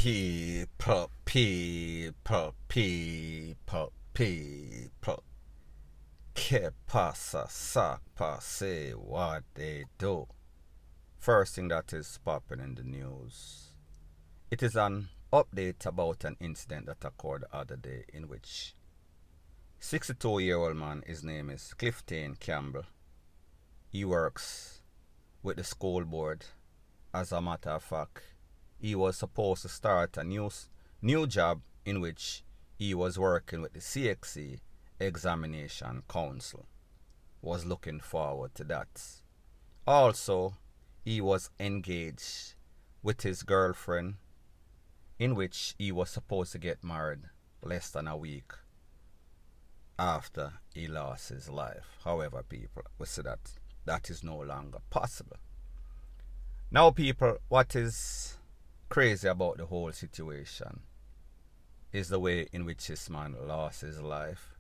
People. Que pasa, sapa, say what they do. First thing that is popping in the news. It is an update about an incident that occurred the other day in which 62-year-old man, his name is Clifton Campbell. He works with the school board. As a matter of fact, he was supposed to start a new job in which he was working with the CXC Examination Council. Was looking forward to that. Also, he was engaged with his girlfriend in which he was supposed to get married less than a week after he lost his life. However, people, we see that is no longer possible. Now, people, what is crazy about the whole situation is the way in which this man lost his life.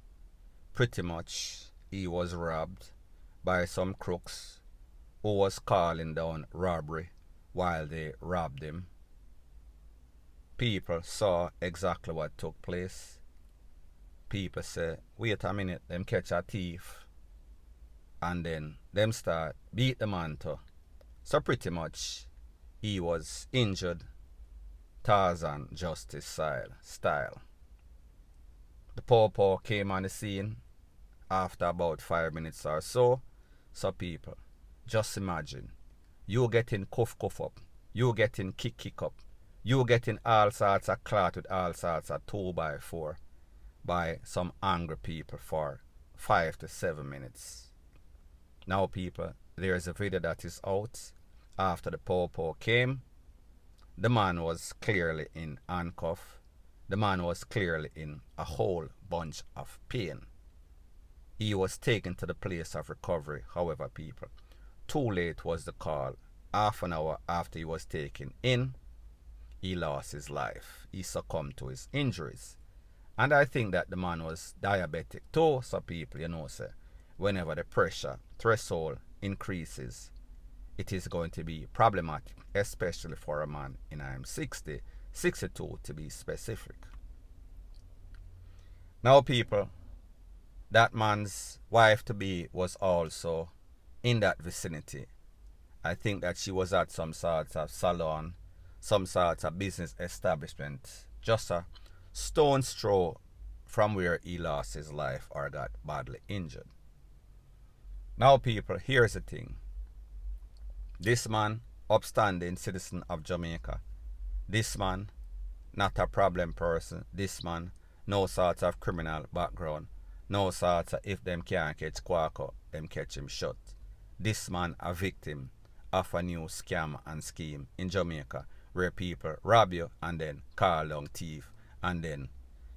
Pretty much, he was robbed by some crooks who was calling down robbery while they robbed him. People saw exactly what took place. People say, wait a minute, them catch a thief. And then them start beat the man too. So pretty much, he was injured Tarzan Justice style. The pawpaw came on the scene after about 5 minutes or so. So people, just imagine, you getting cuff up, you getting kick up, you getting all sorts of clot with all sorts of 2x4 by some angry people for 5 to 7 minutes. Now people, there is a video that is out after the pawpaw came. The man was clearly in handcuff. The man was clearly in a whole bunch of pain. He was taken to the place of recovery. However, people, too late was the call. Half an hour after he was taken in, he lost his life. He succumbed to his injuries. And I think that the man was diabetic too. So people, say, whenever the pressure threshold increases, it is going to be problematic, especially for a man in 62 to be specific. Now people, that man's wife-to-be was also in that vicinity. I think that she was at some sort of salon, some sort of business establishment, just a stone's throw from where he lost his life or got badly injured. Now people, here's the thing. This man, upstanding citizen of Jamaica. This man, not a problem person. This man, no sort of criminal background. No sort of if them can't catch Quaco, them catch him shut. This man, a victim of a new scam and scheme in Jamaica where people rob you and then call down thief. And then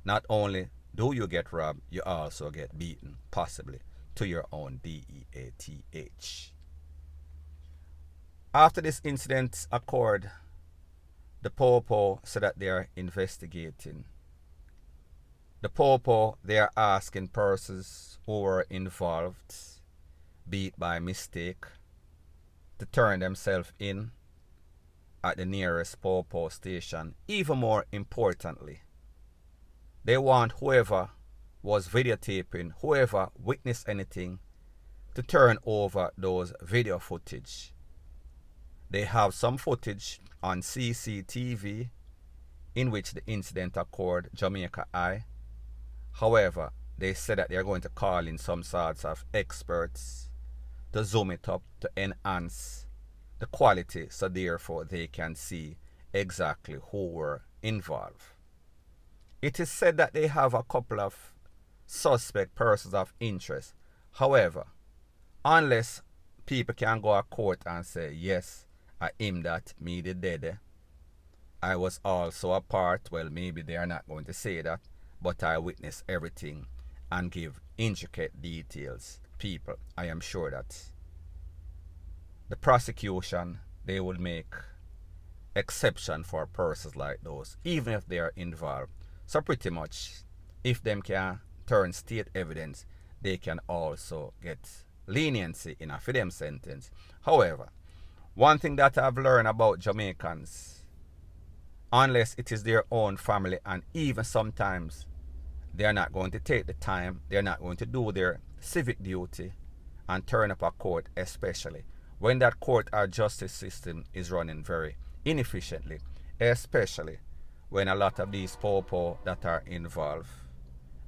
not only do you get robbed, you also get beaten, possibly to your own death. After this incident occurred, the Popo said that they are investigating. The Popo, they are asking persons who were involved, be it by mistake, to turn themselves in at the nearest Popo station. Even more importantly, they want whoever was videotaping, whoever witnessed anything, to turn over those video footage. They have some footage on CCTV in which the incident occurred, Jamaica Eye. However, they said that they are going to call in some sorts of experts to zoom it up to enhance the quality, so therefore they can see exactly who were involved. It is said that they have a couple of suspect persons of interest. However, unless people can go to court and say, yes, I am that, me the dead, I was also a part, well, maybe they are not going to say that, but I witnessed everything and give intricate details. People, I am sure that the prosecution, they will make exception for persons like those, even if they are involved. So pretty much, if them can turn state evidence, they can also get leniency in a for them sentence. However, one thing that I've learned about Jamaicans, unless it is their own family, and even sometimes they are not going to take the time, they are not going to do their civic duty and turn up a court, especially when that court or justice system is running very inefficiently, especially when a lot of these popo that are involved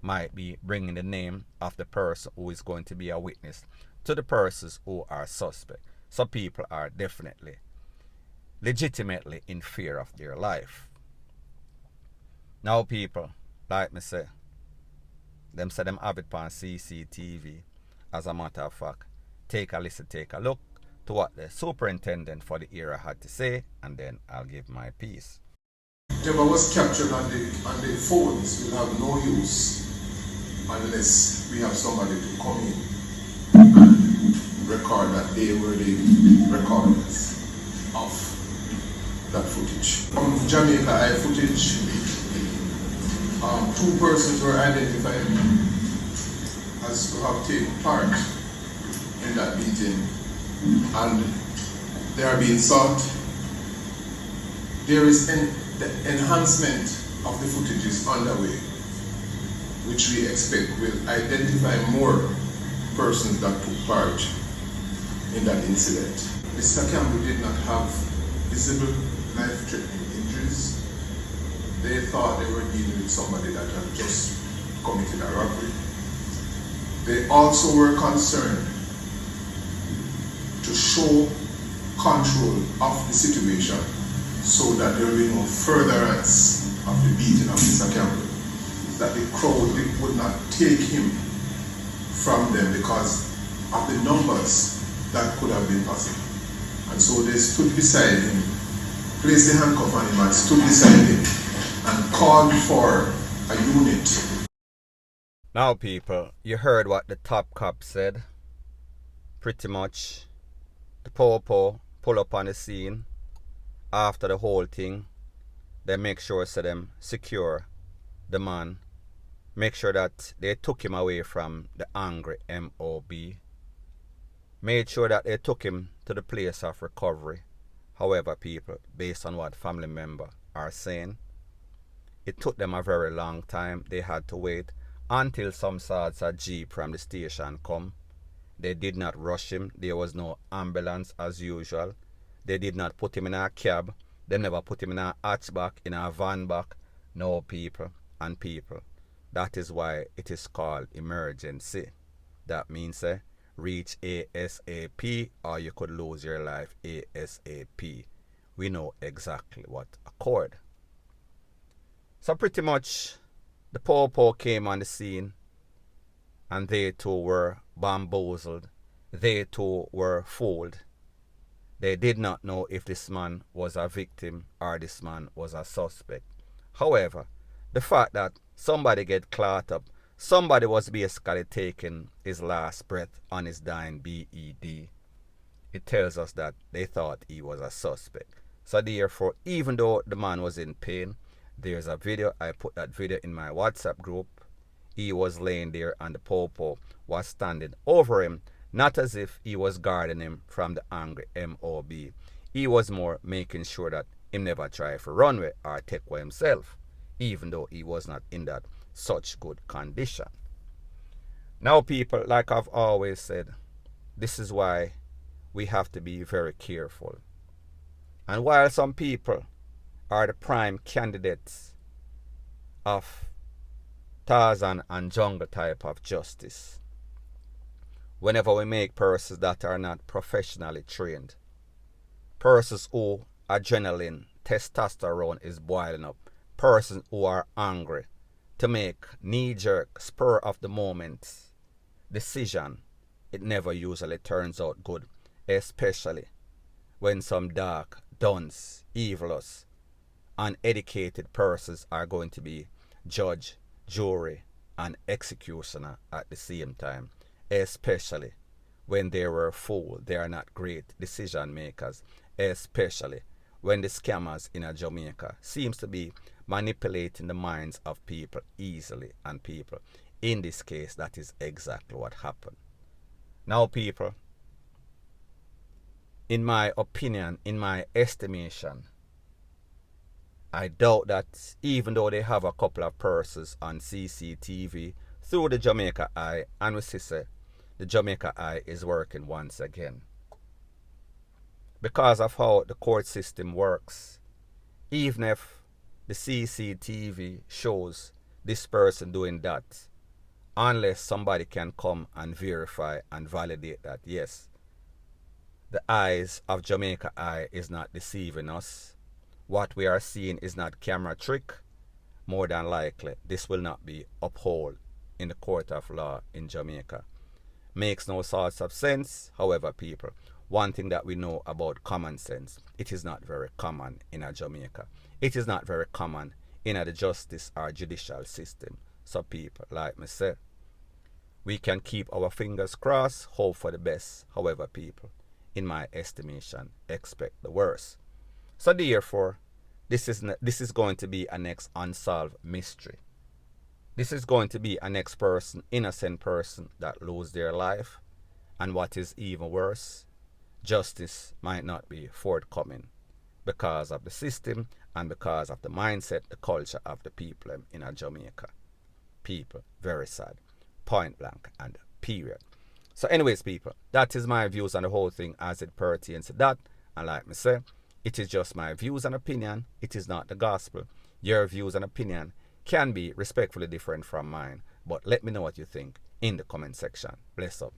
might be bringing the name of the person who is going to be a witness to the persons who are suspect. So people are definitely, legitimately in fear of their life. Now people, like me say, them say them have it on CCTV. As a matter of fact, take a listen, take a look to what the superintendent for the era had to say, and then I'll give my piece. Whatever was captured on the phones will have no use unless we have somebody to come in and record that they were the recorders of that footage. From Jamaica Eye footage, 2 persons were identified as to have taken part in that meeting, and they are being sought. There is the enhancement of the footage is underway, which we expect will identify more persons that took part in that incident. Mr. Campbell did not have visible life-threatening injuries. They thought they were dealing with somebody that had just committed a robbery. They also were concerned to show control of the situation so that there will be no furtherance of the beating of Mr. Campbell, that the crowd would not take him from them because of the numbers that could have been possible. And so they stood beside him, placed the handcuff on him and stood beside him and called for a unit. Now people, you heard what the top cop said. Pretty much, the popo pull up on the scene. After the whole thing, they make sure so them secure the man. Make sure that they took him away from the angry MOB. Made sure that they took him to the place of recovery. However, people, based on what family members are saying, it took them a very long time. They had to wait until some sorts of jeep from the station come. They did not rush him. There was no ambulance as usual. They did not put him in a cab. They never put him in a hatchback, in a van back. No, people and people. That is why it is called emergency. That means reach ASAP or you could lose your life ASAP. We know exactly what occurred. So pretty much the popo came on the scene and they too were bamboozled. They too were fooled. They did not know if this man was a victim or this man was a suspect. However, the fact that somebody get caught up, somebody was basically taking his last breath on his dying BED, it tells us that they thought he was a suspect. So therefore, even though the man was in pain, there's a video, I put that video in my WhatsApp group. He was laying there and the popo was standing over him, not as if he was guarding him from the angry MOB. He was more making sure that him never try for run away or take away himself, even though he was not in that such good condition. Now people, like I've always said, this is why we have to be very careful. And while some people are the prime candidates of Tarzan and jungle type of justice, whenever we make persons that are not professionally trained, persons who adrenaline, testosterone is boiling up, persons who are angry to make knee-jerk, spur of the moment decision, it never usually turns out good, especially when some dark, dunce, evilous, uneducated persons are going to be judge, jury, and executioner at the same time, especially when they were fooled. They are not great decision makers, especially when the scammers in Jamaica seems to be manipulating the minds of people easily, and people, in this case, that is exactly what happened. Now people, in my opinion, in my estimation, I doubt that even though they have a couple of persons on CCTV through the Jamaica Eye, and we see the Jamaica Eye is working once again. Because of how the court system works, even if the CCTV shows this person doing that, unless somebody can come and verify and validate that, yes, the eyes of Jamaica Eye is not deceiving us, what we are seeing is not camera trick, more than likely this will not be upheld in the court of law in Jamaica. Makes no sorts of sense. However, people, one thing that we know about common sense, it is not very common in a Jamaica. It is not very common in the justice or judicial system. So people, like me say, we can keep our fingers crossed, hope for the best. However, people, in my estimation, expect the worst. So therefore, this is going to be a next unsolved mystery. This is going to be a next person, innocent person, that lose their life. And what is even worse, justice might not be forthcoming because of the system and because of the mindset, the culture of the people in Jamaica. People, very sad. Point blank and period. So anyways, people, that is my views on the whole thing as it pertains to that. And like me say, it is just my views and opinion. It is not the gospel. Your views and opinion can be respectfully different from mine. But let me know what you think in the comment section. Bless up.